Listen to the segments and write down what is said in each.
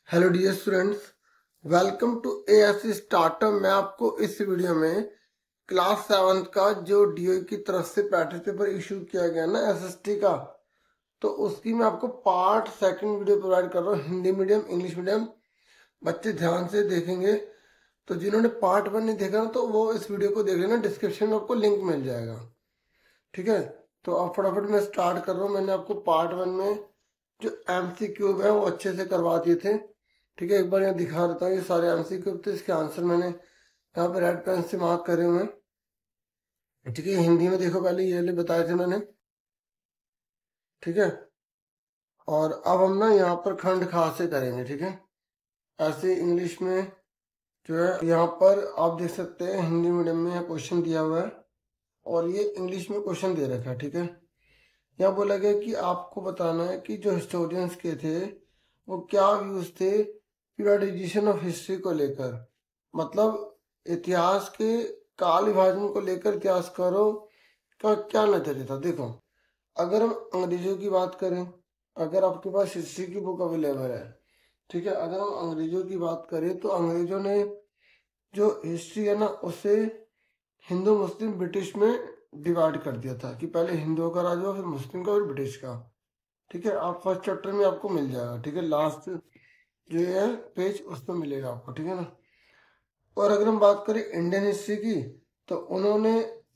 Hello dear students, welcome to ASC startup. मैं आपको इस वीडियो में क्लास 7 का जो डीओई की तरफ से प्रैक्टिस पेपर इशू किया गया ना एसएसटी का, तो उसकी मैं आपको पार्ट सेकंड वीडियो प्रोवाइड कर रहा हूँ। हिंदी मीडियम इंग्लिश मीडियम बच्चे ध्यान से देखेंगे। तो जिन्होंने पार्ट 1 नहीं देखा ना, तो वो इस वीडियो को देख लेना, डिस्क्रिप्शन में आपको लिंक मिल जाएगा। ठीक है, तो अब फटाफट मैं स्टार्ट कर रहा हूँ। मैंने आपको पार्ट 1 में जो एमसीक्यू है वो अच्छे से करवा दिए थे। ठीक है, एक बार यहाँ दिखा देता हूँ। ये सारे एमसीक्यू थे, इसके आंसर मैंने यहाँ पे रेड पेन से मार्क करे हुए हैं। ठीक है, हिंदी में देखो, पहले ये बताए थे मैंने। ठीक है, और अब हम ना यहाँ पर खंड खा से करेंगे। ठीक है, ऐसे इंग्लिश में जो है यहाँ पर आप देख सकते हैं, हिंदी मीडियम में क्वेश्चन दिया हुआ है और ये इंग्लिश में क्वेश्चन दे रखा है। ठीक है, यहाँ बोला गया कि आपको बताना है कि जो हिस्टोरियंस के थे वो क्या व्यूज थे पीरियडाइजेशन ऑफ हिस्ट्री को लेकर, मतलब इतिहास के काल विभाजन को लेकर इतिहासकारों का क्या नजरिया था। देखो, अगर हम अंग्रेजों की बात करें, अगर आपके पास हिस्ट्री की बुक अवेलेबल है, ठीक है, अगर हम अंग्रेजों की बात करें तो अंग्रेजों ने जो हिस्ट्री है ना उसे हिंदू मुस्लिम ब्रिटिश में डिवाइड कर दिया था कि पहले हिंदुओं का राज हुआ, फिर मुस्लिम का, फिर ब्रिटिश का। ठीक है, आप फर्स्ट चैप्टर में आपको मिल जाएगा। ठीक है, लास्ट जो है पेज उसमें मिलेगा आपको। ठीक है ना, और अगर हम बात करें इंडियन हिस्ट्री की, तो उन्होंने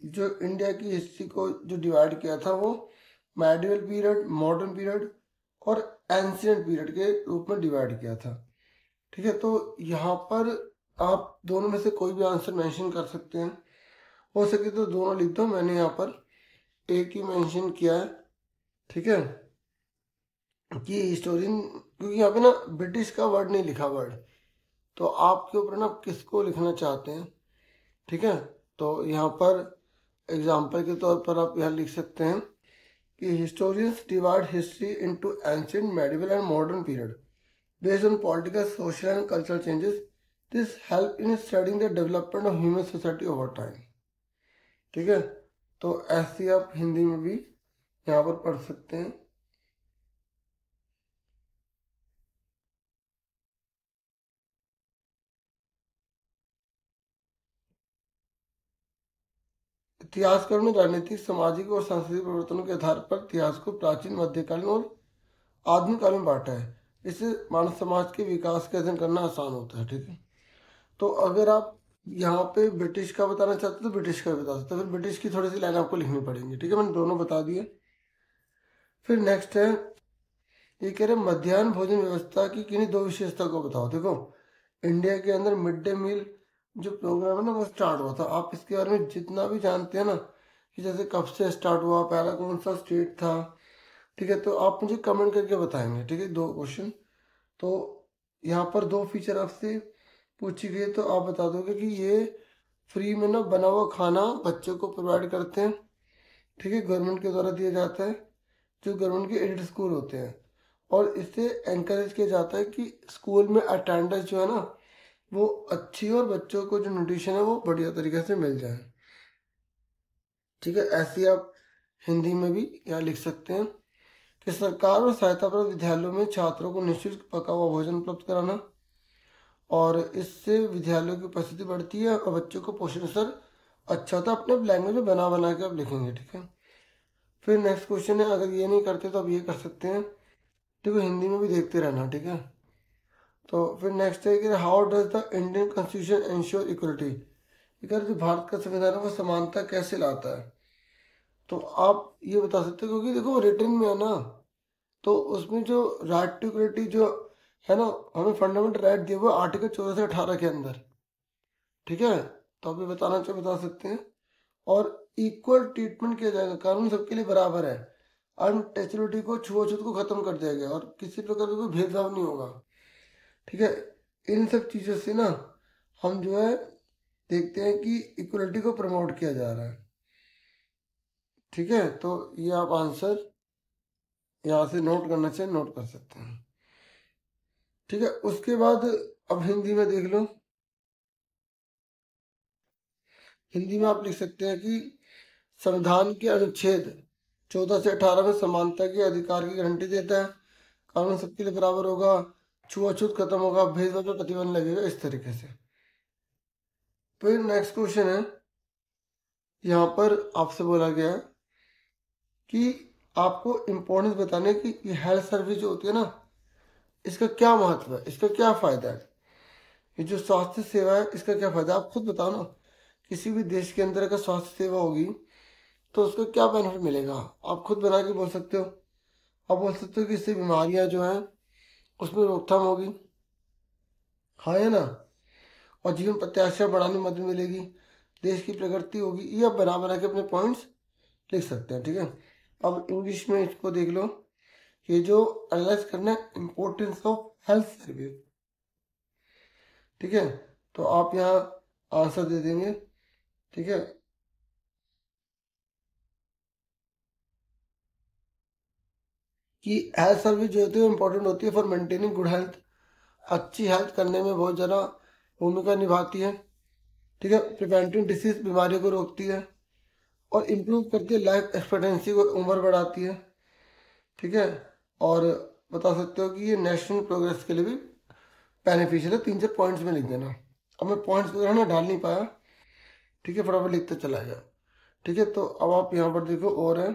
जो इंडिया की हिस्ट्री को जो डिवाइड किया था वो मेडिवल पीरियड, मॉडर्न पीरियड और एंशियंट पीरियड के रूप में डिवाइड किया था। ठीक है, तो यहाँ पर आप दोनों में से कोई भी आंसर मेंशन कर सकते हैं। हो सके तो दोनों लिख दो, मैंने यहाँ पर एक ही मेंशन किया है। ठीक है, कि हिस्टोरियन, क्योंकि यहाँ पे ना ब्रिटिश का वर्ड नहीं लिखा वर्ड, तो आपके ऊपर ना किसको लिखना चाहते हैं। ठीक है, तो यहाँ पर एग्जाम्पल के तौर पर आप यहाँ लिख सकते हैं कि historians divide history into ancient, medieval and modern period based on political, social and cultural changes. This help in studying the development of human society over time. ठीक है, तो ऐसे आप हिंदी में भी यहाँ पर पढ़ सकते हैं। इतिहासकारों ने राजनीतिक, सामाजिक और सांस्कृतिक परिवर्तनों के आधार पर इतिहास को प्राचीन, मध्यकालीन और आधुनिक काल में बांटा है। इससे मानव समाज के विकास का अध्ययन करना आसान होता है। ठीक है, तो अगर आप यहाँ पे ब्रिटिश का बताना चाहते हो तो ब्रिटिश का भी बता सकते हो, फिर ब्रिटिश की थोड़ी सी लाइन आपको लिखनी पड़ेंगी। ठीक है, मैंने दोनों बता दिए। फिर नेक्स्ट है, ये कह रहे मध्याह्न भोजन व्यवस्था की किन्हीं दो विशेषता को बताओ। देखो, इंडिया के अंदर मिड डे मील जो प्रोग्राम है ना वो स्टार्ट हुआ था। आप इसके बारे में जितना भी जानते हैं ना, कि जैसे कब से स्टार्ट हुआ, पहला कौन सा स्टेट था, ठीक है, तो आप मुझे कमेंट करके बताएंगे। ठीक है, दो क्वेश्चन, तो यहाँ पर दो फीचर आपसे पूछी गई, तो आप बता दोगे कि ये फ्री में ना बना हुआ खाना बच्चों को प्रोवाइड करते हैं। ठीक है, गवर्नमेंट के द्वारा दिया जाता है, जो गवर्नमेंट के एडेड स्कूल होते हैं, और इससे एनकरेज किया जाता है कि स्कूल में अटेंडेंस जो है ना वो अच्छी हो और बच्चों को जो न्यूट्रिशन है वो बढ़िया तरीके से मिल जाए। ठीक है, ऐसे आप हिंदी में भी यहाँ लिख सकते हैं कि सरकार और सहायता प्राप्त विद्यालयों में छात्रों को निःशुल्क पका हुआ भोजन उपलब्ध कराना, और इससे विद्यालयों की उपस्थिति बढ़ती है और बच्चों को पोषण स्तर अच्छा होता है। अपने लैंग्वेज में बना बना के आप लिखेंगे। ठीक है, फिर नेक्स्ट क्वेश्चन है, अगर ये नहीं करते तो आप ये कर सकते हैं। देखो, हिंदी में भी देखते रहना। ठीक है, तो फिर नेक्स्ट है कि how does the Indian constitution ensure equality. अगर जो भारत का संविधान है वो समानता कैसे लाता है, तो आप ये बता सकते हो, क्योंकि देखो रिटर्न में है ना, तो उसमें जो राइट टू इक्वलिटी जो है ना, हमें फंडामेंटल राइट दिया हुआ आर्टिकल 14 से 18 के अंदर। ठीक है, तो आप ये बताना चाहे बता सकते हैं। और इक्वल ट्रीटमेंट किया जाएगा, कानून सबके लिए बराबर है, अनटचेबिलिटी को, छुआछूत को खत्म कर दिया गया और किसी प्रकार का कोई भेदभाव नहीं होगा। ठीक है, इन सब चीज़ों से ना हम जो है देखते हैं कि इक्वलिटी को प्रमोट किया जा रहा है। ठीक है, तो ये आप आंसर यहाँ से नोट करना चाहिए, नोट कर सकते हैं। ठीक है, उसके बाद अब हिंदी में देख लो। हिंदी में आप लिख सकते हैं कि संविधान के अनुच्छेद 14 से 18 में समानता के अधिकार की गारंटी देता है, कानून सबके लिए बराबर होगा, छुआछूत खत्म होगा, भेदभाव पर प्रतिबंध लगेगा, इस तरीके से। फिर नेक्स्ट क्वेश्चन है, यहाँ पर आपसे बोला गया है कि आपको इम्पोर्टेंस बताने की ये हेल्थ सर्विस जो होती है ना, इसका क्या महत्व है, इसका क्या फायदा है, ये जो स्वास्थ्य सेवा है इसका क्या फायदा है, आप खुद बताओ ना। किसी भी देश के अंदर अगर स्वास्थ्य सेवा होगी तो उसका क्या बेनिफिट मिलेगा, आप खुद बना के बोल सकते हो। आप बोल सकते हो कि इससे बीमारियां जो हैं उसमें रोकथाम होगी, हाँ है ना, और जीवन प्रत्याशा बढ़ाने में मदद मिलेगी, देश की प्रगति होगी। ये आप बना बना के अपने पॉइंट्स लिख सकते हैं, ठीक है। अब इंग्लिश में इसको देख लो, ये जो एनालाइज करना है इम्पोर्टेंस ऑफ हेल्थ सर्विस, ठीक है। तो आप यहाँ आंसर दे देंगे, ठीक है। कि हेल्थ सर्विस जो होती है इंपॉर्टेंट होती है फॉर मेंटेनिंग गुड हेल्थ, अच्छी हेल्थ करने में बहुत ज़्यादा भूमिका निभाती है, ठीक है। प्रिवेंटिंग डिसीज, बीमारियों को रोकती है, और इम्प्रूव करती है लाइफ एक्सपेक्टेंसी को, उम्र बढ़ाती है, ठीक है। और बता सकते हो कि ये नेशनल प्रोग्रेस के लिए भी बेनिफिशियल है। 3-4 पॉइंट्स में लिख देना। अब मैं पॉइंट्स वगैरह ना डाल नहीं पाया, ठीक है, फटाफट लिखते चला गया, ठीक है। तो अब आप यहाँ पर देखो और है,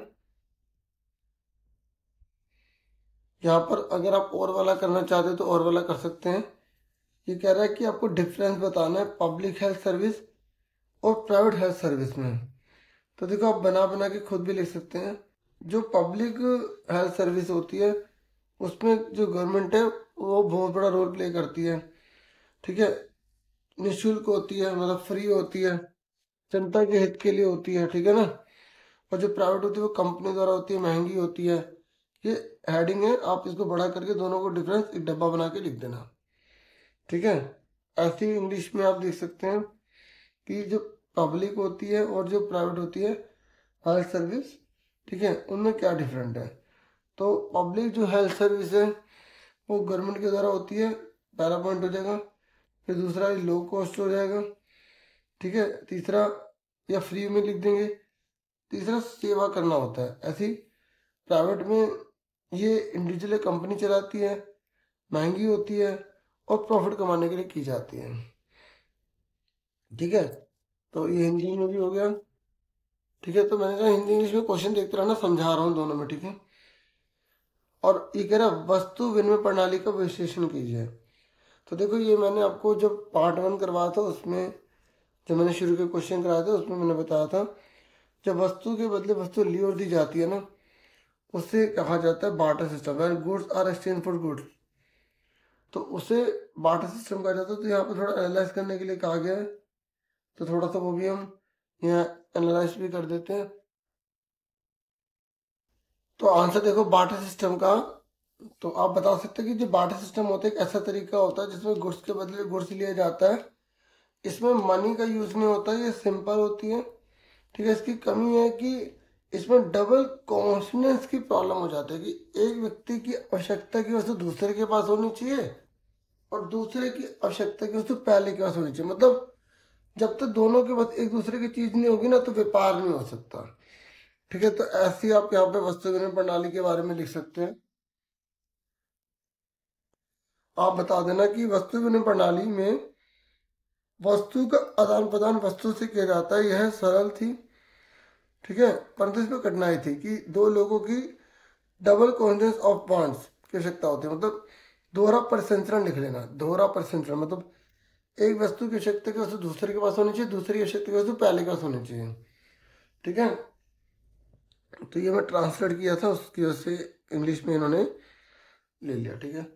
यहाँ पर अगर आप और वाला करना चाहते हो तो और वाला कर सकते हैं। ये कह रहा है कि आपको डिफरेंस बताना है पब्लिक हेल्थ सर्विस और प्राइवेट हेल्थ सर्विस में। तो देखो आप बना बना के खुद भी लिख सकते हैं। जो पब्लिक हेल्थ सर्विस होती है उसमें जो गवर्नमेंट है वो बहुत बड़ा रोल प्ले करती है, ठीक है। निःशुल्क होती है, मतलब फ्री होती है, जनता के हित के लिए होती है, ठीक है ना। और जो प्राइवेट होती है वो कंपनी द्वारा होती है, महंगी होती है। ये हेडिंग है, आप इसको बड़ा करके दोनों को डिफरेंस एक डब्बा बना के लिख देना, ठीक है। ऐसी इंग्लिश में आप देख सकते हैं कि जो पब्लिक होती है और जो प्राइवेट होती है हेल्थ सर्विस, ठीक है, उनमें क्या डिफरेंट है। तो पब्लिक जो हेल्थ सर्विस है वो गवर्नमेंट के द्वारा होती है, पहला पॉइंट हो जाएगा। फिर दूसरा लो कॉस्ट हो जाएगा, ठीक है। तीसरा या फ्री में लिख देंगे। तीसरा सेवा करना होता है। ऐसी प्राइवेट में ये इंडिविजुअल कंपनी चलाती है, महंगी होती है और प्रॉफिट कमाने के लिए की जाती है, ठीक है। तो ये हिंदी में भी हो गया, ठीक है। तो मैंने कहा हिंदी इंग्लिश में क्वेश्चन देखते रहना, समझा रहा हूँ दोनों में, ठीक है। और ये कह रहा वस्तु विनिमय प्रणाली का विश्लेषण कीजिए। तो देखो ये मैंने आपको जब पार्ट 1 करवाया था उसमें, जब मैंने शुरू के क्वेश्चन कराए थे उसमें मैंने बताया था, जब वस्तु के बदले वस्तु ली और दी जाती है ना, उससे कहा जाता है barter system, when goods are exchange for goods, तो उसे बार्टर सिस्टम कहा जाता है। तो यहाँ पे थोड़ा एनालाइज करने के लिए कहा गया है, तो थोड़ा सा वो भी हम यहाँ एनालाइज भी कर देते हैं। तो आंसर देखो बार्टर सिस्टम का, तो आप बता सकते हैं कि जो बार्टर सिस्टम होता है एक ऐसा तरीका होता है जिसमें गुड्स के बदले गुड्स लिया जाता है। इसमें मनी का यूज नहीं होता, ये सिंपल होती है, ठीक है। इसकी कमी है कि इसमें डबल कॉन्फिडेंस की प्रॉब्लम हो जाती है कि एक व्यक्ति की आवश्यकता की वस्तु दूसरे के पास होनी चाहिए और दूसरे की आवश्यकता की वस्तु पहले के पास होनी चाहिए। मतलब जब तक दोनों के पास एक दूसरे की चीज नहीं होगी ना तो व्यापार नहीं हो सकता, ठीक है। तो ऐसी आप यहाँ पे वस्तु विनिमय प्रणाली के बारे में लिख सकते हैं। आप बता देना कि वस्तु विनिमय प्रणाली में वस्तु का आदान प्रदान वस्तु से किया जाता है, यह सरल थी, ठीक है, परंतु इसमें कठिनाई थी कि दो लोगों की डबल कॉन्जेंस ऑफ बॉन्ड्स की आवश्यकता होती है। मतलब दोहरा परिसंचरण लिख लेना, दोहरा परिसंचरण मतलब एक वस्तु की आवश्यकता की वस्तु दूसरे के पास होनी चाहिए, दूसरी आवश्यकता की वस्तु पहले के पास होनी चाहिए, ठीक है। तो ये मैं ट्रांसलेट किया था, उसकी वजह से इंग्लिश में इन्होंने ले लिया, ठीक है।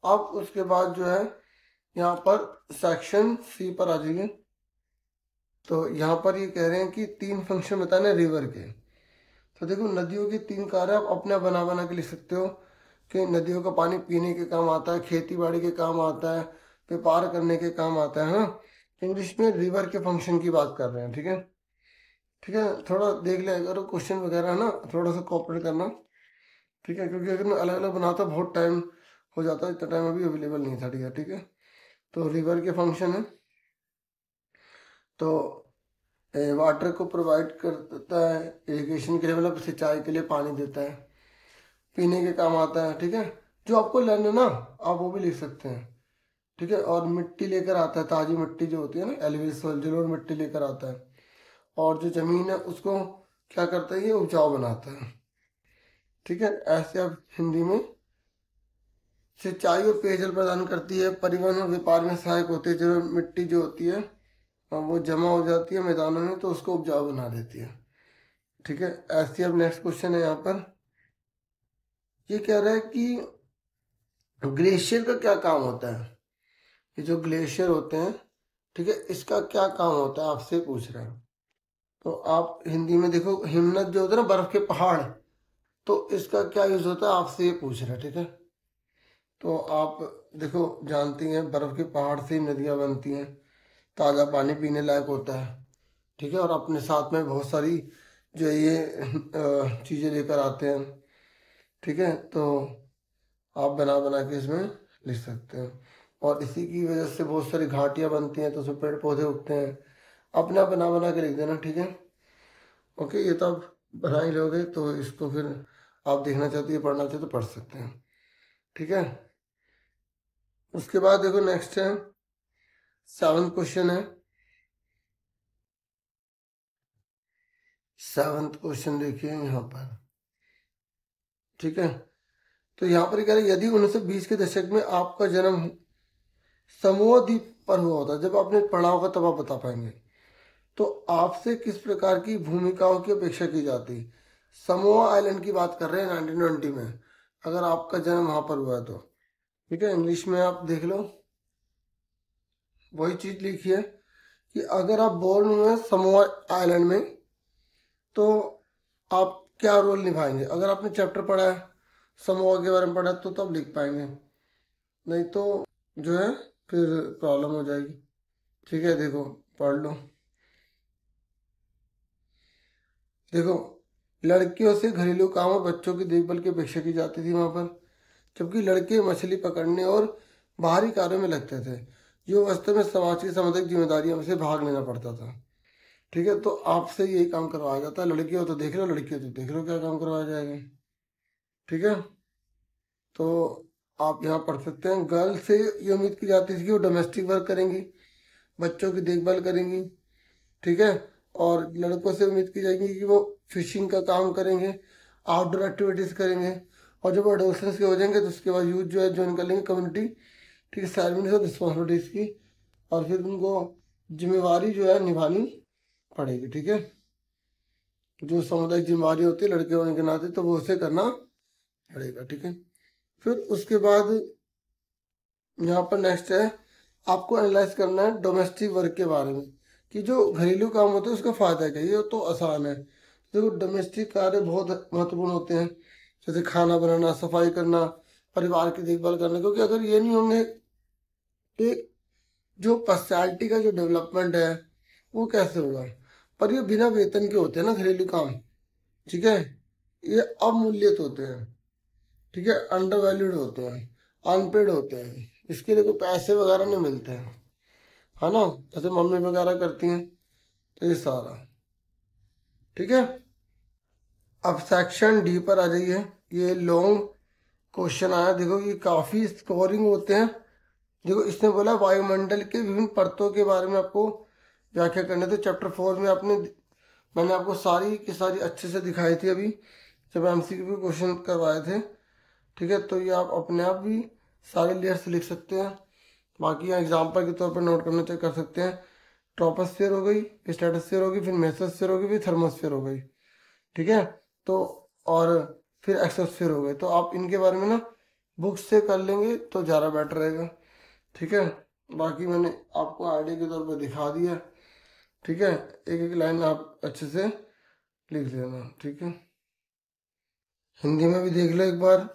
अब उसके बाद जो है यहाँ पर सेक्शन सी पर आ जाइए। तो यहाँ पर ये कह रहे हैं कि 3 फंक्शन बताने रिवर के। तो देखो नदियों के 3 कार्य आप अपना बना बना के लिख सकते हो कि नदियों का पानी पीने के काम आता है, खेती बाड़ी के काम आता है, व्यापार करने के काम आता है ना। इंग्लिश में रिवर के फंक्शन की बात कर रहे हैं, ठीक है, ठीक है। थोड़ा देख ले अगर क्वेश्चन वगैरह ना, थोड़ा सा कॉपरेट करना, ठीक है, क्योंकि अगर मैं अलग अलग बनाता बहुत टाइम हो जाता, इतना टाइम अभी अवेलेबल नहीं था, ठीक है। तो रिवर के फंक्शन है, तो वाटर को प्रोवाइड करता है, इरिगेशन के लिए मतलब सिंचाई के लिए पानी देता है, पीने के काम आता है, ठीक है, जो आपको लर्न है ना, आप वो भी लिख सकते हैं। ठीक है, और मिट्टी लेकर आता है, ताजी मिट्टी जो होती है ना, एलुवियल सॉइल, जरूर मिट्टी लेकर आता है, और जो जमीन है उसको क्या करता है, ये उपजाऊ बनाता है। ठीक है, ऐसे आप हिंदी में सिंचाई और पेयजल प्रदान करती है, परिवहन और व्यापार में सहायक होती है, जो मिट्टी जो होती है वो जमा हो जाती है मैदानों में तो उसको उपजाऊ बना देती है। ठीक है, ऐसे अब नेक्स्ट क्वेश्चन है यहाँ पर, ये कह रहा है कि ग्लेशियर का क्या काम होता है। ये जो ग्लेशियर होते हैं, ठीक है, इसका क्या काम होता है आपसे पूछ रहे हैं। तो आप हिंदी में देखो, हिमनद जो होता है ना, बर्फ के पहाड़, तो इसका क्या यूज होता है आपसे ये पूछ रहे हैं। ठीक है, तो आप देखो जानती हैं बर्फ के पहाड़ से नदियां बनती हैं, ताज़ा पानी पीने लायक होता है। ठीक है, और अपने साथ में बहुत सारी जो ये चीज़ें लेकर आते हैं। ठीक है, तो आप बना बना के इसमें लिख सकते हैं, और इसी की वजह से बहुत सारी घाटियाँ बनती हैं, तो उसमें पेड़ पौधे उगते हैं। अपना बना बना के लिख देना। ठीक है, ओके, ये तो आप बना ही लोगे, तो इसको फिर आप देखना चाहते हैं, पढ़ना चाहते तो पढ़ सकते हैं। ठीक है, उसके बाद देखो नेक्स्ट है 7th क्वेश्चन है। 7th क्वेश्चन देखिए यहाँ पर। ठीक है, तो यहाँ पर कह रहे यदि 1920 के दशक में आपका जन्म समोआ द्वीप पर हुआ होता, जब आपने पढ़ा होगा तब आप बता पाएंगे, तो आपसे किस प्रकार की भूमिकाओं की अपेक्षा की जाती। समोआ आइलैंड की बात कर रहे हैं 1920 में, अगर आपका जन्म वहां पर हुआ है तो। ठीक है, इंग्लिश में आप देख लो, वही चीज लिखी है कि अगर आप बोर्न हुए हैं समोआ आइलैंड में तो आप क्या रोल निभाएंगे। अगर आपने चैप्टर पढ़ा है, समोआ के बारे में पढ़ा है, तो तब लिख पाएंगे, नहीं तो जो है फिर प्रॉब्लम हो जाएगी। ठीक है, देखो पढ़ लो। देखो, लड़कियों से घरेलू काम और बच्चों की देखभाल की अपेक्षा की जाती थी वहां पर, जबकि लड़के मछली पकड़ने और बाहरी कार्यों में लगते थे, जो वास्तव में समाज की सामाजिक जिम्मेदारियों में से भाग लेना पड़ता था। ठीक है, तो आपसे यही काम करवाया जाता है, लड़की हो तो देख लो, लड़की हो तो देख लो क्या काम करवाया जाएगा। ठीक है, तो आप यहाँ पढ़ सकते हैं, गर्ल से ये उम्मीद की जाती थी कि वो डोमेस्टिक वर्क करेंगी, बच्चों की देखभाल करेंगी। ठीक है, और लड़कों से उम्मीद की जाएगी कि वो फिशिंग का काम करेंगे, आउटडोर एक्टिविटीज करेंगे, और जब एडोलेसेंस के हो जाएंगे तो उसके बाद यूथ जो है ज्वाइन कर लेंगे कम्युनिटी। ठीक है, सर्विस और रिस्पॉन्सिबिलिटीज की, और फिर उनको जिम्मेवारी जो है निभानी पड़ेगी। ठीक है, जो सामुदायिक जिम्मेवारी होती है लड़के होने के नाते, तो वो उसे करना पड़ेगा। ठीक है, फिर उसके बाद यहाँ पर नेक्स्ट है, आपको एनालाइज करना है डोमेस्टिक वर्क के बारे में, कि जो घरेलू काम होते हैं उसका फायदा क्या है। ये तो आसान है, देखो डोमेस्टिक कार्य बहुत महत्वपूर्ण होते हैं, जैसे खाना बनाना, सफाई करना, परिवार की देखभाल करना, क्योंकि अगर ये नहीं होंगे तो जो पर्सनैलिटी का जो डेवलपमेंट है वो कैसे होगा। पर ये बिना वेतन के होते हैं ना घरेलू काम। ठीक है, ये अवमूल्यित होते हैं। ठीक है, अंडर वैल्यूड होते हैं, अनपेड होते हैं, इसके लिए कोई पैसे वगैरह नहीं मिलते हैं, है ना, जैसे मम्मी वगैरह करती हैं, तो ये सारा। ठीक है, अब सेक्शन डी पर आ जाइए। ये लॉन्ग क्वेश्चन आया, देखो ये काफी स्कोरिंग होते हैं। देखो इसने बोला वायुमंडल के विभिन्न परतों के बारे में आपको व्याख्या करने थे। चैप्टर 4 में मैंने आपको सारी की सारी अच्छे से दिखाई थी अभी, जब एमसीक्यू क्वेश्चन करवाए थे। ठीक है, तो ये आप अपने आप भी सारे लेयर्स लिख सकते हैं, बाकी यहाँ एग्जाम्पल के तौर पर नोट करना चाहिए कर सकते हैं। ट्रोपोस्फीयर हो गई, स्ट्रेटोस्फीयर होगी, फिर मेसोस्फीयर होगी, फिर थर्मोस्फीयर हो गई। ठीक है, तो और फिर एक्सोस्फीयर हो गए, तो आप इनके बारे में ना बुक से कर लेंगे तो ज़्यादा बेटर रहेगा। ठीक है, बाकी मैंने आपको आइडिया के तौर पर दिखा दिया। ठीक है, एक एक लाइन आप अच्छे से लिख लेना। ठीक है, हिंदी में भी देख लो एक बार।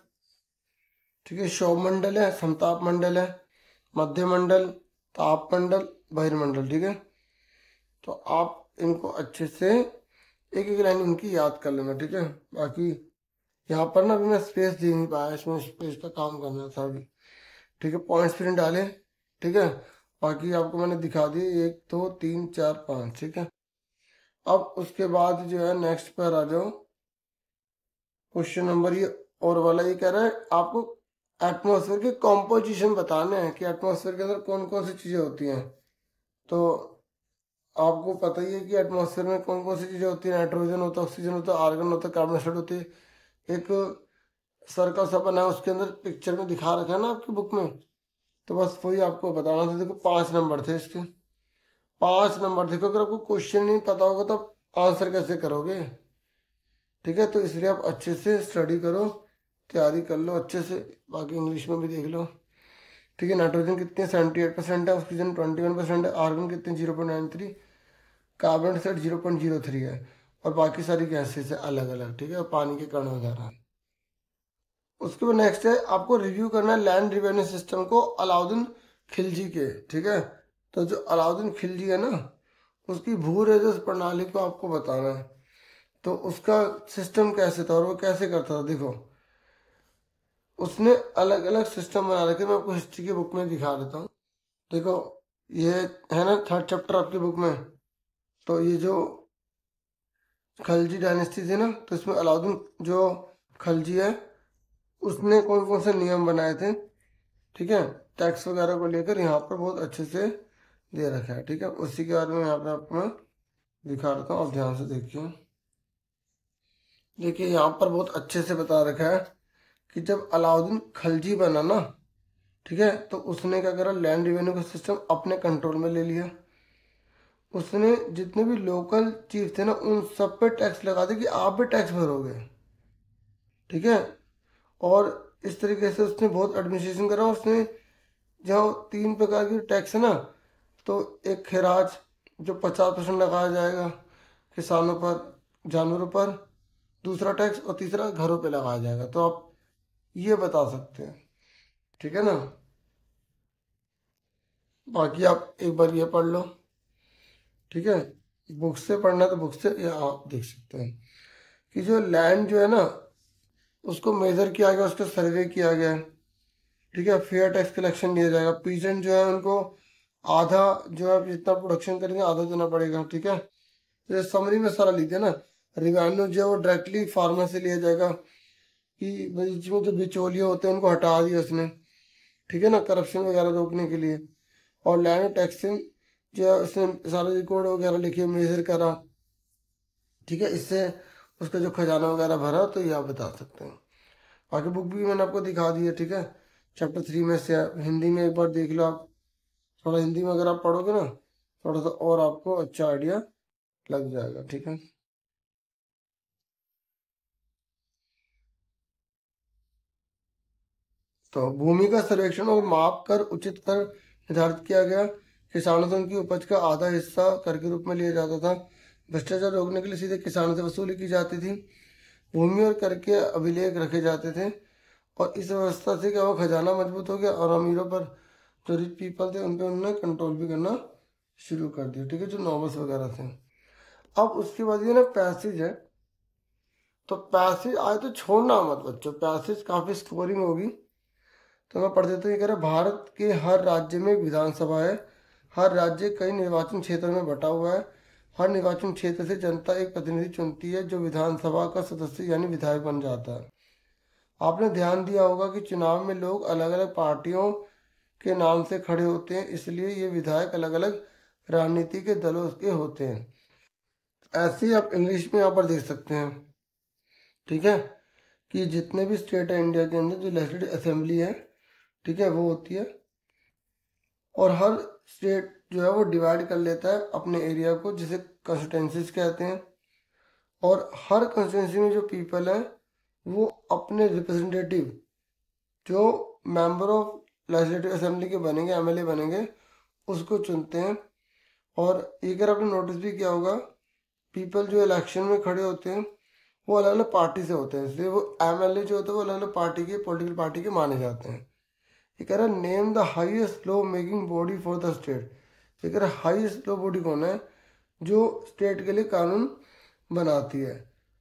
ठीक है, शोभ मंडल है, समताप मंडल है, मध्य मंडल, ताप मंडल, बहिर्मंडल। ठीक है, तो आप इनको अच्छे से एक एक लाइन इनकी याद कर लेना। ठीक है, बाकी यहाँ पर ना अभी मैं स्पेस दे नहीं पाया, इसमें स्पेस का काम करना था अभी। ठीक है, पॉइंट्स फिर डाले। ठीक है, बाकी आपको मैंने दिखा दिए 1 2 3 4 5। ठीक है, अब उसके बाद जो है नेक्स्ट पर आ जाओ। क्वेश्चन नंबर ये और वाला ये कह रहा है आपको एटमॉस्फेयर के कॉम्पोजिशन बताने हैं कि एटमॉस्फेयर के अंदर कौन कौन सी चीज़ें होती हैं। तो आपको पता ही है कि एटमॉस्फेयर में कौन कौन सी चीज़ें होती हैं। नाइट्रोजन होता है, ऑक्सीजन होता है, आर्गन होता है, कार्बन डाइऑक्साइड होती है। एक सर्कल सा बना है, उसके अंदर पिक्चर में दिखा रखा है ना आपकी बुक में, तो बस वही आपको बताना था। देखो 5 नंबर थे इसके, 5 नंबर। देखो अगर आपको क्वेश्चन नहीं पता होगा तो आप आंसर कैसे करोगे। ठीक है, तो इसलिए आप अच्छे से स्टडी करो, तैयारी कर लो अच्छे से, बाकी इंग्लिश में भी देख लो। ठीक है, नाइट्रोजन कितने 78% है, ऑक्सीजन 21% है, आर्गन कितने 0.93, कार्बन डाइऑक्साइड 0.03 है, और बाकी सारी गैसेस है अलग अलग। ठीक है, और पानी के कण वगैरह। उसके बाद नेक्स्ट है आपको रिव्यू करना है लैंड रिवेन्यू सिस्टम को अलाउद्दीन खिलजी के। ठीक है, तो जो अलाउद्दीन खिलजी है ना, उसकी भू राजस्व प्रणाली को आपको बताना है। तो उसका सिस्टम कैसे था और वो कैसे करता था। देखो उसने अलग अलग सिस्टम बना रखे, मैं आपको हिस्ट्री की बुक में दिखा देता हूँ। देखो ये है ना 3rd चैप्टर आपकी बुक में, तो ये जो खलजी डायनेस्टी थी ना, तो इसमें अलाउद्दीन जो खलजी है उसने कौन कौन से नियम बनाए थे। ठीक है, टैक्स वगैरह को लेकर यहाँ पर बहुत अच्छे से दे रखा है। ठीक है, उसी के बारे में यहाँ पे आपको मैं दिखा देता हूँ, आप ध्यान से देखिए। देखिए यहाँ पर बहुत अच्छे से बता रखा है कि जब अलाउद्दीन खलजी बना ना, ठीक है, तो उसने क्या करा, लैंड रेवेन्यू का सिस्टम अपने कंट्रोल में ले लिया। उसने जितने भी लोकल चीफ थे ना, उन सब पे टैक्स लगा दिया कि आप भी टैक्स भरोगे। ठीक है, और इस तरीके से उसने बहुत एडमिनिस्ट्रेशन करा। उसने जहाँ 3 प्रकार की टैक्स है ना, तो एक खराज जो 50% लगाया जाएगा किसानों पर, जानवरों पर, दूसरा टैक्स, और तीसरा घरों पे लगाया जाएगा। तो आप ये बता सकते हैं। ठीक है ना, बाकी आप एक बार ये पढ़ लो। ठीक है, बुक से पढ़ना है तो बुक से या आप देख सकते हैं कि जो लैंड जो है ना उसको मेजर किया गया, उसका सर्वे किया गया है। ठीक है, फेयर टैक्स कलेक्शन दिया जाएगा। पीजेंट जो है उनको आधा, जो है जितना प्रोडक्शन करेंगे आधा देना पड़ेगा। ठीक है, जैसे समरी में सारा लिख दिया ना, रिवेन्यू जो है वो डायरेक्टली फार्मर से लिया जाएगा, कि बीच में जो बिचौलिए होते हैं उनको हटा दिया उसने। ठीक है ना, करप्शन वगैरह रोकने के लिए। और लैंड टैक्सिंग जो है उसने सारे रिकॉर्ड वगैरह लिखे, मेजर करा। ठीक है, इससे उसका जो खजाना वगैरह भरा, तो ये आप बता सकते हैं। बाकी बुक भी मैंने आपको दिखा दी है। ठीक है, चैप्टर 3 में से हिंदी में एक बार देख लो आप। थोड़ा हिंदी में अगर आप पढ़ोगे ना, थोड़ा सा और आपको अच्छा आइडिया लग जाएगा। ठीक है, तो भूमि का सर्वेक्षण और माप कर उचित कर निर्धारित किया गया। किसानों से उनकी उपज का आधा हिस्सा कर के रूप में लिया जाता था। भ्रष्टाचार रोकने के लिए सीधे किसानों से वसूली की जाती थी। भूमि और कर के अभिलेख रखे जाते थे, और इस व्यवस्था से क्या हुआ, खजाना मजबूत हो गया, और अमीरों पर, जो रिच पीपल थे उन पर उन्होंने कंट्रोल भी करना शुरू कर दिया। ठीक है, जो नॉबल्स वगैरह थे। अब उसके बाद ये ना पैसेज है, तो पैसेज आए तो छोड़ना मत बच्चों, पैसेज काफ़ी स्कोरिंग होगी। तो मैं पढ़ देता हूँ। ये कह रहा है, भारत के हर राज्य में एक विधानसभा है। हर राज्य कई निर्वाचन क्षेत्रों में बटा हुआ है। हर निर्वाचन क्षेत्र से जनता एक प्रतिनिधि चुनती है, जो विधानसभा का सदस्य यानी विधायक बन जाता है। आपने ध्यान दिया होगा कि चुनाव में लोग अलग अलग पार्टियों के नाम से खड़े होते हैं, इसलिए ये विधायक अलग अलग राजनीति के दलों के होते हैं। ऐसे ही आप इंग्लिश में यहाँ पर देख सकते हैं। ठीक है, कि जितने भी स्टेट है इंडिया के अंदर, जो लेजिस्लेटिव असेंबली है, ठीक है, वो होती है। और हर स्टेट जो है वो डिवाइड कर लेता है अपने एरिया को, जिसे कंस्टिट्यूंसीज कहते हैं। और हर कंस्टिट्यूंसी में जो पीपल है वो अपने रिप्रेजेंटेटिव, जो मेंबर ऑफ लेजिस्लेटिव असेंबली के बनेंगे, एमएलए बनेंगे, उसको चुनते हैं। और एक अगर आपने नोटिस भी किया होगा, पीपल जो इलेक्शन में खड़े होते हैं वो अलग अलग पार्टी से होते हैं, इसलिए वो एमएलए जो होते हैं वो अलग अलग पार्टी के, पॉलिटिकल पार्टी के माने जाते हैं। ये कह रहा है, name the highest law making body for the state. ये कह रहा है हाईएस्ट लॉ बॉडी कौन है, जो स्टेट के लिए कानून बनाती है।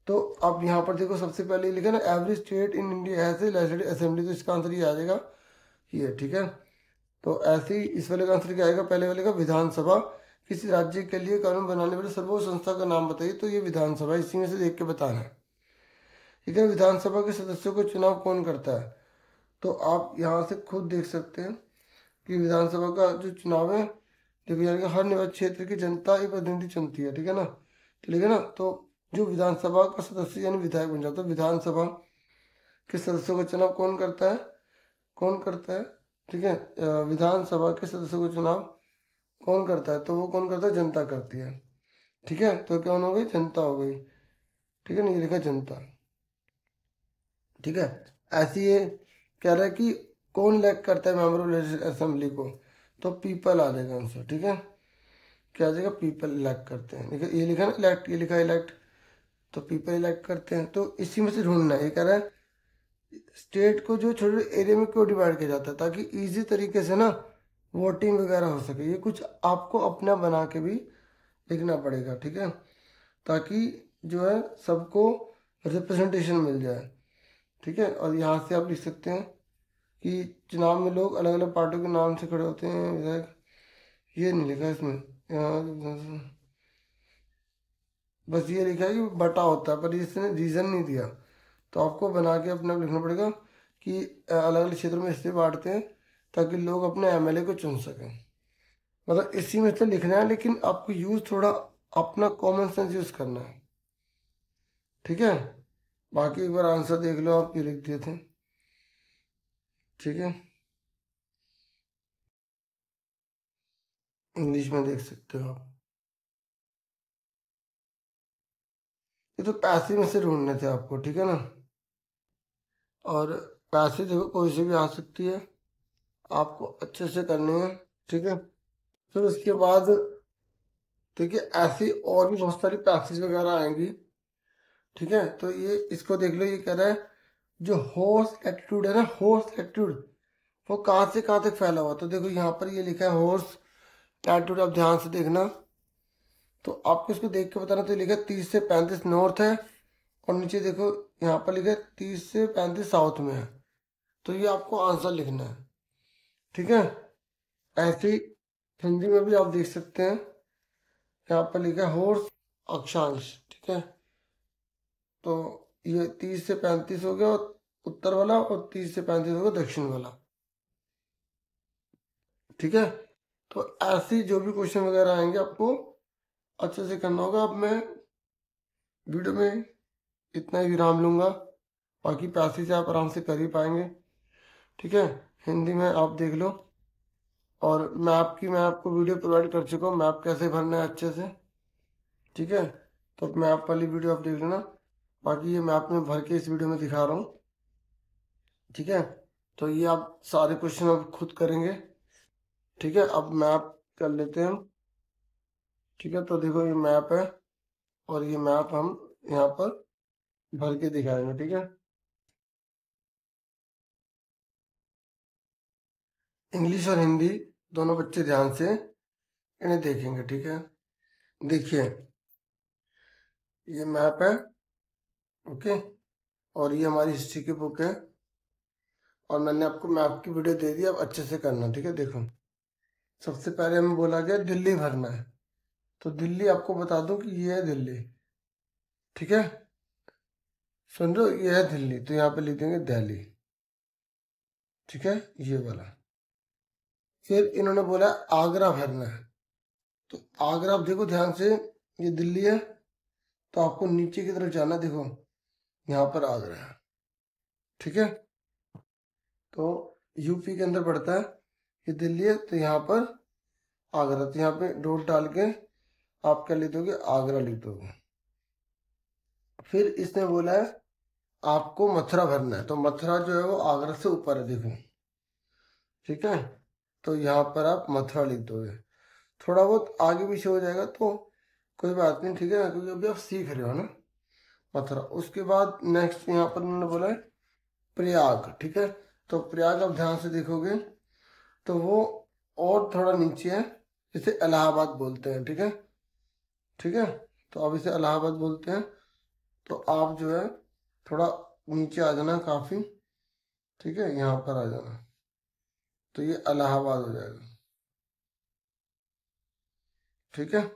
तो अब यहाँ पर देखो, सबसे पहले लिखा ना, every state in India has a legislative assembly, तो इसका आंसर ये आ जाएगा ये। ठीक है, तो ऐसे ही इस वाले का आंसर क्या आएगा, पहले वाले का विधानसभा। किसी राज्य के लिए कानून बनाने वाली सर्वोच्च संस्था का नाम बताइए, तो ये विधानसभा, इसी में से देख के बताना है। ठीक है, विधानसभा के सदस्यों का चुनाव कौन करता है, तो आप यहाँ से खुद देख सकते हैं कि विधानसभा का जो चुनाव है, देखो यानी कि हर निर्वाचन क्षेत्र की जनता एक प्रतिनिधि चुनती है, ठीक है ना। ठीक है ना। तो जो विधानसभा का सदस्य यानी विधायक बन जाता है, विधानसभा के सदस्यों का चुनाव कौन करता है, कौन करता है, ठीक है। विधानसभा के सदस्यों का चुनाव कौन करता है, तो वो कौन करता है, जनता करती है, ठीक है। तो कौन हो गई, जनता हो गई, ठीक है ना, ये लिखा जनता, ठीक है। ऐसे ये कह रहा है कि कौन इलेक्ट करता है मेंबर ऑफ असेंबली को, तो पीपल आ जाएगा आंसर, ठीक है। क्या आ जाएगा, पीपल इलेक्ट करते हैं, देखो ये लिखा ना इलेक्ट, ये लिखा इलेक्ट, तो पीपल इलेक्ट करते हैं। तो इसी में से ढूंढना है, ये कह रहा है स्टेट को जो छोटे एरिया में क्यों डिवाइड किया जाता है, ताकि इजी तरीके से ना वोटिंग वगैरह हो सके। ये कुछ आपको अपना बना के भी लिखना पड़ेगा, ठीक है, ताकि जो है सबको रिप्रेजेंटेशन मिल जाए, ठीक है। और यहाँ से आप लिख सकते हैं कि चुनाव में लोग अलग अलग पार्टियों के नाम से खड़े होते हैं, विधायक, ये नहीं लिखा इसमें, यहाँ बस ये लिखा है कि बटा होता है, पर इसने रीज़न नहीं दिया। तो आपको बना के अपना लिखना पड़ेगा कि अलग अलग क्षेत्रों में इससे बांटते हैं ताकि लोग अपने एमएलए को चुन सकें, मतलब इसी में से लिखना है, लेकिन आपको यूज़ थोड़ा अपना कॉमन सेंस यूज़ करना है, ठीक है। बाकी एक बार आंसर देख लो, आप ये लिख दिए थे, ठीक है, इंग्लिश में देख सकते हो आप। ये तो पैसे में से ढूंढने थे आपको, ठीक है ना। और पैसे देखो कोई से भी आ सकती है, आपको अच्छे से करने हैं, ठीक है। फिर उसके बाद देखिए ऐसी और भी बहुत सारी पैसेज वगैरह आएंगी, ठीक है। तो ये इसको देख लो, ये कह रहा है जो हॉर्स एटीट्यूड है ना, हॉर्स एटीट्यूड वो कहाँ से कहाँ तक फैला हुआ। तो देखो यहाँ पर ये लिखा है हॉर्स एटीट्यूड, आप ध्यान से देखना। तो आपको इसको देख के बताना, तो लिखा है 30 से 35 नॉर्थ है, और नीचे देखो यहाँ पर लिखा है 30 से 35 साउथ में है। तो ये आपको आंसर लिखना है, ठीक है। ऐसे ही हिंदी में भी आप देख सकते हैं, यहाँ पर लिखा है हॉर्स अक्षांश, ठीक है। तो ये 30 से 35 हो गया उत्तर वाला, और 30 से 35 हो गया दक्षिण वाला, ठीक है। तो ऐसे जो भी क्वेश्चन वगैरह आएंगे आपको अच्छे से करना होगा। अब मैं वीडियो में इतना ही विराम लूंगा, बाकी पैसेज आप आराम से कर ही पाएंगे, ठीक है। हिंदी में आप देख लो, और मैं आपको वीडियो प्रोवाइड कर चुका हूँ, मैप कैसे भरना है अच्छे से, ठीक है। तो मैप वाली वीडियो आप देख लेना, बाकी ये मैप में भर के इस वीडियो में दिखा रहा हूँ, ठीक है। तो ये आप सारे क्वेश्चन अब खुद करेंगे, ठीक है। अब मैप कर लेते हैं हम, ठीक है। तो देखो ये मैप है, और ये मैप हम यहाँ पर भर के दिखाएंगे, ठीक है। इंग्लिश और हिंदी दोनों बच्चे ध्यान से इन्हें देखेंगे, ठीक है। देखिए ये मैप है, ओके, और ये हमारी हिस्ट्री की बुक है, और मैंने आपको मैप की वीडियो दे दी, अब अच्छे से करना, ठीक है। देखो सबसे पहले हमें बोला गया दिल्ली भरना है, तो दिल्ली आपको बता दूं कि ये है दिल्ली, ठीक है। सुन लो ये है दिल्ली, तो यहाँ पे लिख देंगे दिल्ली, ठीक है, ये वाला। फिर इन्होंने बोला आगरा भरना है, तो आगरा आप देखो ध्यान से, ये दिल्ली है, तो आपको नीचे की तरफ जाना, देखो यहाँ पर आगरा है, ठीक है। तो यूपी के अंदर पड़ता है, ये दिल्ली है, तो यहाँ पर आगरा, तो यहाँ पे डॉट डाल के आप क्या लिख दोगे, आगरा लिख दोगे। फिर इसने बोला है आपको मथुरा भरना है, तो मथुरा जो है वो आगरा से ऊपर है, देखो, ठीक है। तो यहाँ पर आप मथुरा लिख दोगे, थोड़ा बहुत आगे पीछे हो जाएगा तो कोई बात नहीं, ठीक है ना, क्योंकि अभी आप सीख रहे हो ना मथुरा। उसके बाद नेक्स्ट यहाँ पर उन्होंने बोला है प्रयाग, ठीक है। तो प्रयाग आप ध्यान से देखोगे तो वो और थोड़ा नीचे है, इसे इलाहाबाद बोलते हैं, ठीक है, ठीक है। तो अब इसे इलाहाबाद बोलते हैं, तो आप जो है थोड़ा नीचे आ जाना काफी, ठीक है, यहाँ पर आ जाना, तो ये इलाहाबाद हो जाएगा, ठीक है।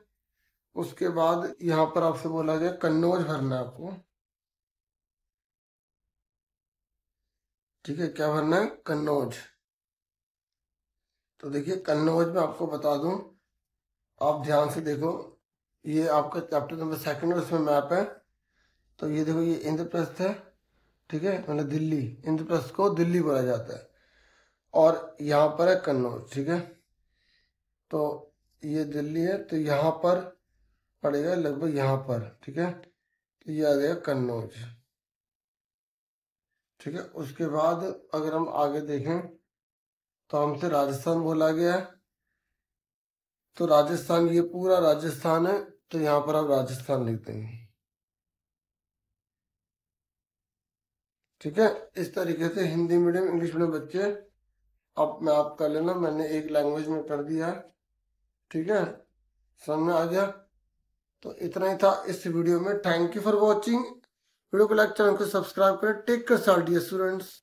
उसके बाद यहाँ पर आपसे बोला गया कन्नौज भरना है आपको, ठीक है, क्या भरना है? कन्नौज। तो देखिए कन्नौज में आपको बता दूं, आप ध्यान से देखो, ये आपका चैप्टर नंबर 2 और इसमें मैप है। तो ये देखो, ये इंद्रप्रस्थ है, ठीक है, मतलब दिल्ली, इंद्रप्रस्थ को दिल्ली बोला जाता है, और यहाँ पर है कन्नौज, ठीक है। तो ये दिल्ली है, तो यहाँ पर पड़ेगा लगभग यहाँ पर, ठीक है, तो ये आ जाएगा कन्नौज, ठीक है। उसके बाद अगर हम आगे देखें तो हमसे राजस्थान बोला गया है, तो राजस्थान, ये पूरा राजस्थान है, तो यहाँ पर आप राजस्थान लिख देंगे, ठीक है। इस तरीके से हिंदी मीडियम इंग्लिश मीडियम बच्चे अब मैं आप कर लेना, मैंने एक लैंग्वेज में कर दिया है, ठीक है, समझ में आ गया। तो इतना ही था इस वीडियो में। Thank you for watching. Video को लाइक, चैनल को सब्सक्राइब करें। Take care dear students.